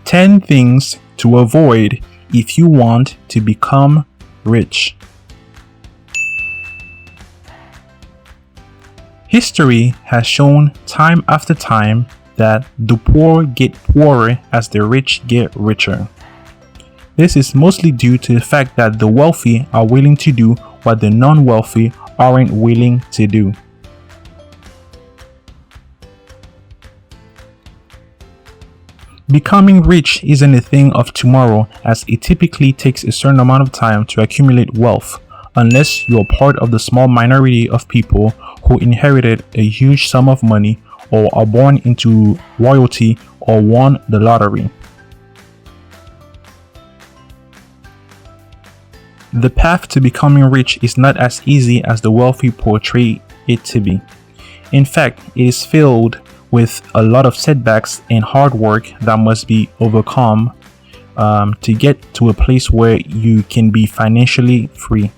10 things to avoid if you want to become rich. History has shown time after time that the poor get poorer as the rich get richer. This is mostly due to the fact that the wealthy are willing to do what the non-wealthy aren't willing to do. Becoming rich isn't a thing of tomorrow, as it typically takes a certain amount of time to accumulate wealth, unless you're part of the small minority of people who inherited a huge sum of money or are born into royalty or won the lottery. The path to becoming rich is not as easy as the wealthy portray it to be. In fact, it is filled with a lot of setbacks and hard work that must be overcome to get to a place where you can be financially free.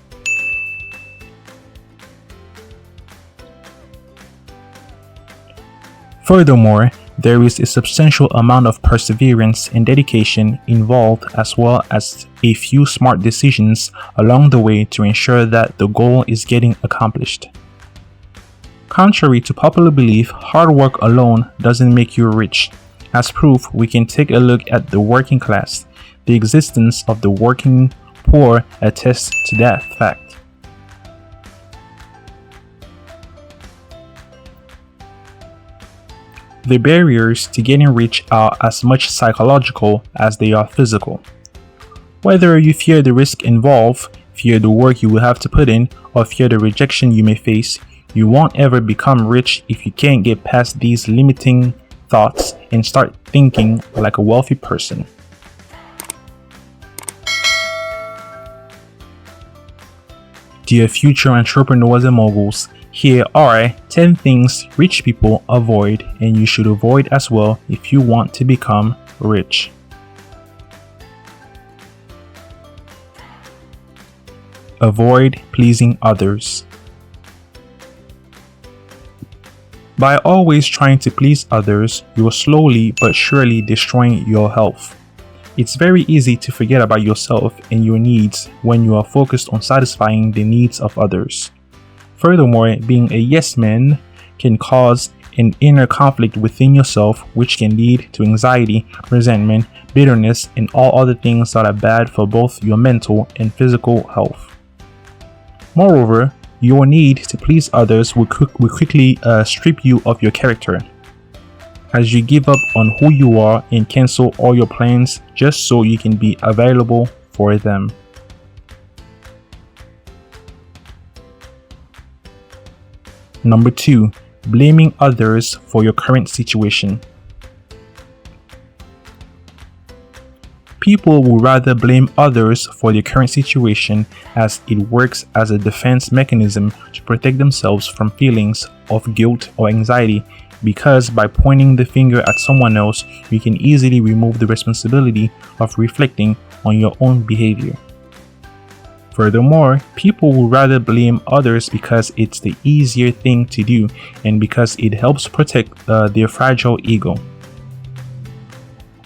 Furthermore, there is a substantial amount of perseverance and dedication involved, as well as a few smart decisions along the way to ensure that the goal is getting accomplished. Contrary to popular belief, hard work alone doesn't make you rich. As proof, we can take a look at the working class. The existence of the working poor attests to that fact. The barriers to getting rich are as much psychological as they are physical. Whether you fear the risk involved, fear the work you will have to put in, or fear the rejection you may face, you won't ever become rich if you can't get past these limiting thoughts and start thinking like a wealthy person. Dear future entrepreneurs and moguls, here are 10 things rich people avoid and you should avoid as well if you want to become rich. Avoid pleasing others. By always trying to please others, you are slowly but surely destroying your health. It's very easy to forget about yourself and your needs when you are focused on satisfying the needs of others. Furthermore, being a yes man can cause an inner conflict within yourself, which can lead to anxiety, resentment, bitterness, and all other things that are bad for both your mental and physical health. Moreover, your need to please others will quickly strip you of your character, as you give up on who you are and cancel all your plans just so you can be available for them. Number 2, blaming others for your current situation. People will rather blame others for their current situation, as it works as a defense mechanism to protect themselves from feelings of guilt or anxiety, because by pointing the finger at someone else, you can easily remove the responsibility of reflecting on your own behavior. Furthermore, people will rather blame others because it's the easier thing to do and because it helps protect their fragile ego.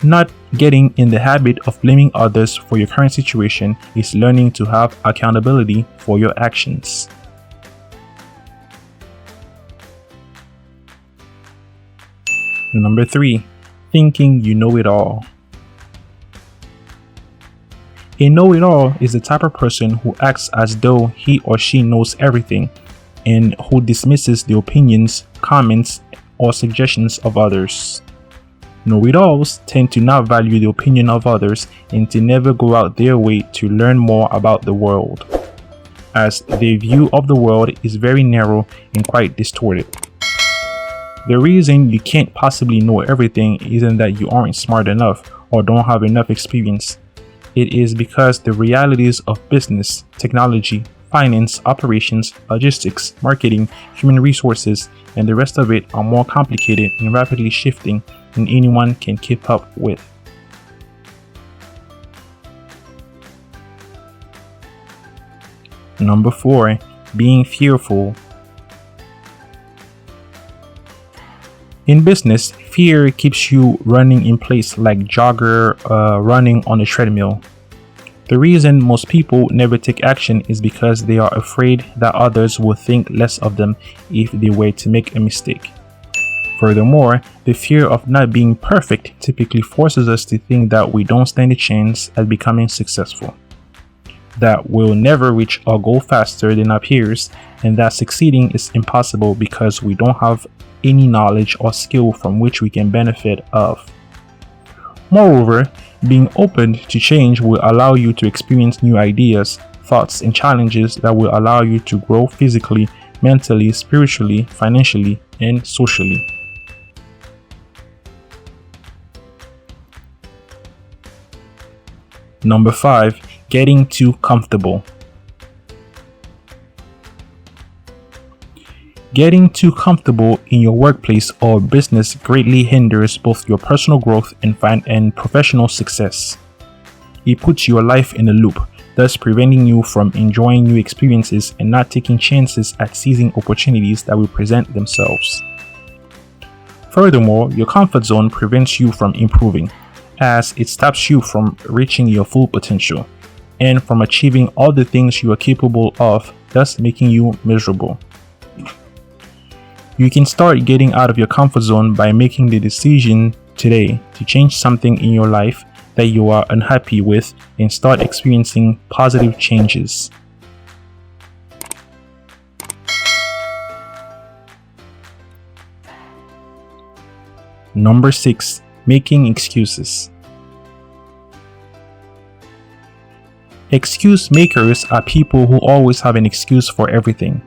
Not getting in the habit of blaming others for your current situation is learning to have accountability for your actions. Number 3, thinking you know it all. A know-it-all is the type of person who acts as though he or she knows everything and who dismisses the opinions, comments, or suggestions of others. Know-it-alls tend to not value the opinion of others and to never go out their way to learn more about the world, as their view of the world is very narrow and quite distorted. The reason you can't possibly know everything isn't that you aren't smart enough or don't have enough experience. It is because the realities of business, technology, finance, operations, logistics, marketing, human resources, and the rest of it are more complicated and rapidly shifting than anyone can keep up with. Number 4, being fearful. In business, fear keeps you running in place like jogger running on a treadmill. The reason most people never take action is because they are afraid that others will think less of them if they were to make a mistake. Furthermore, the fear of not being perfect typically forces us to think that we don't stand a chance at becoming successful, that we'll never reach our goal faster than our peers, and that succeeding is impossible because we don't have any knowledge or skill from which we can benefit of. Moreover, being open to change will allow you to experience new ideas, thoughts, and challenges that will allow you to grow physically, mentally, spiritually, financially, and socially. Number 5. Getting too comfortable. Getting too comfortable in your workplace or business greatly hinders both your personal growth and professional success. It puts your life in a loop, thus preventing you from enjoying new experiences and not taking chances at seizing opportunities that will present themselves. Furthermore, your comfort zone prevents you from improving, as it stops you from reaching your full potential and from achieving all the things you are capable of, thus making you miserable. You can start getting out of your comfort zone by making the decision today to change something in your life that you are unhappy with and start experiencing positive changes. Number 6. Making excuses. Excuse makers are people who always have an excuse for everything.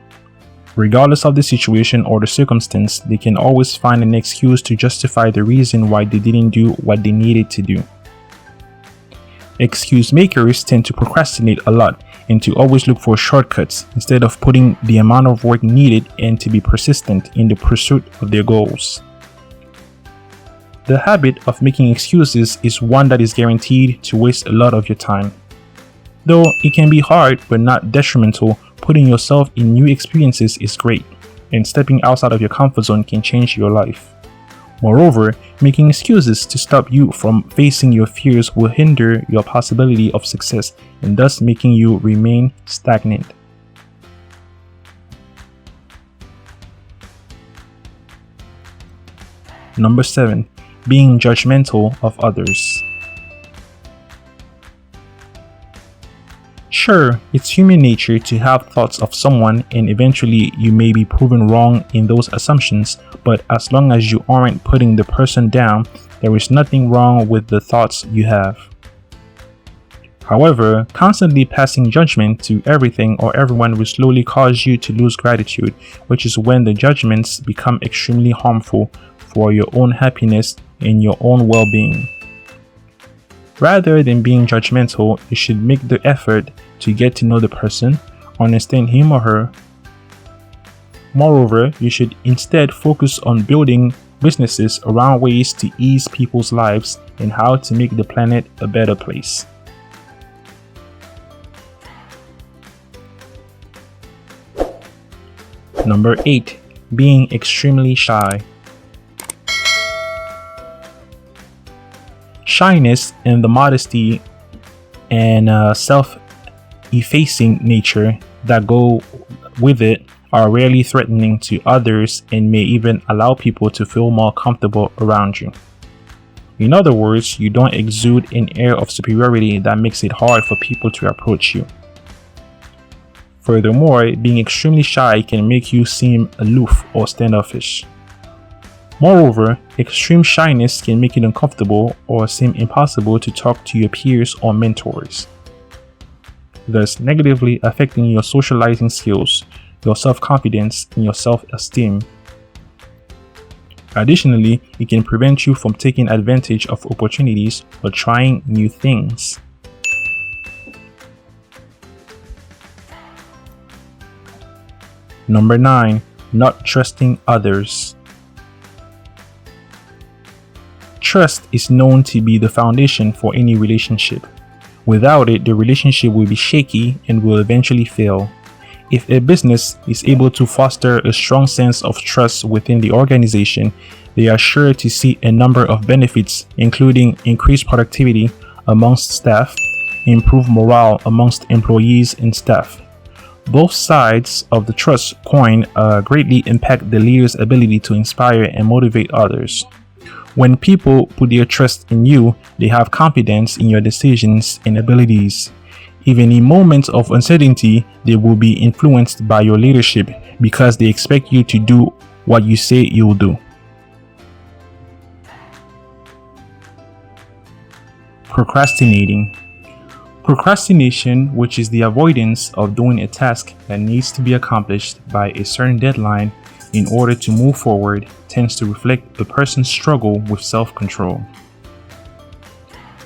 Regardless of the situation or the circumstance, they can always find an excuse to justify the reason why they didn't do what they needed to do. Excuse makers tend to procrastinate a lot and to always look for shortcuts instead of putting the amount of work needed and to be persistent in the pursuit of their goals. The habit of making excuses is one that is guaranteed to waste a lot of your time. Though it can be hard but not detrimental, putting yourself in new experiences is great, and stepping outside of your comfort zone can change your life. Moreover, making excuses to stop you from facing your fears will hinder your possibility of success and thus making you remain stagnant. Number 7. Being judgmental of others. Sure, it's human nature to have thoughts of someone and eventually you may be proven wrong in those assumptions, but as long as you aren't putting the person down, there is nothing wrong with the thoughts you have. However, constantly passing judgment to everything or everyone will slowly cause you to lose gratitude, which is when the judgments become extremely harmful for your own happiness and your own well-being. Rather than being judgmental, you should make the effort to get to know the person, understand him or her. Moreover, you should instead focus on building businesses around ways to ease people's lives and how to make the planet a better place. Number 8. Being extremely shy. Shyness and the modesty and self-effacing nature that go with it are rarely threatening to others and may even allow people to feel more comfortable around you. In other words, you don't exude an air of superiority that makes it hard for people to approach you. Furthermore, being extremely shy can make you seem aloof or standoffish. Moreover, extreme shyness can make it uncomfortable or seem impossible to talk to your peers or mentors, thus negatively affecting your socializing skills, your self-confidence, and your self-esteem. Additionally, it can prevent you from taking advantage of opportunities or trying new things. Number 9. Not trusting others. Trust is known to be the foundation for any relationship. Without it, the relationship will be shaky and will eventually fail. If a business is able to foster a strong sense of trust within the organization, they are sure to see a number of benefits, including increased productivity amongst staff, improved morale amongst employees and staff. Both sides of the trust coin greatly impact the leader's ability to inspire and motivate others. When people put their trust in you, they have confidence in your decisions and abilities. Even in moments of uncertainty, they will be influenced by your leadership because they expect you to do what you say you'll do. Procrastinating. Procrastination, which is the avoidance of doing a task that needs to be accomplished by a certain deadline in order to move forward, tends to reflect a person's struggle with self-control.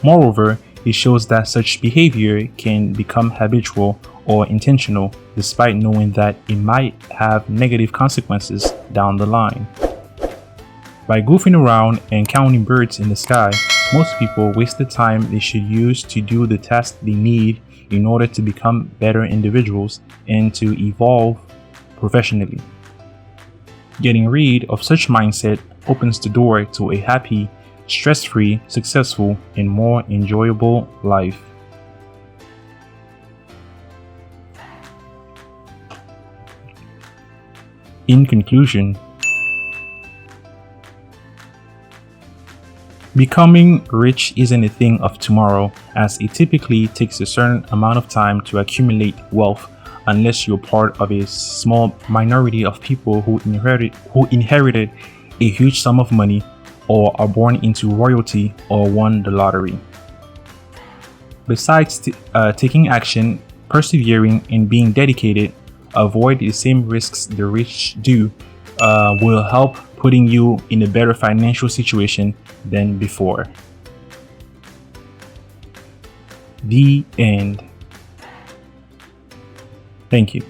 Moreover, it shows that such behavior can become habitual or intentional despite knowing that it might have negative consequences down the line. By goofing around and counting birds in the sky, most people waste the time they should use to do the task they need in order to become better individuals and to evolve professionally. Getting rid of such mindset opens the door to a happy, stress-free, successful, and more enjoyable life. In conclusion, becoming rich isn't a thing of tomorrow, as it typically takes a certain amount of time to accumulate wealth, unless you're part of a small minority of people who inherited a huge sum of money, or are born into royalty, or won the lottery. Besides taking action, persevering, and being dedicated, avoid the same risks the rich do will help putting you in a better financial situation than before. The end. Thank you.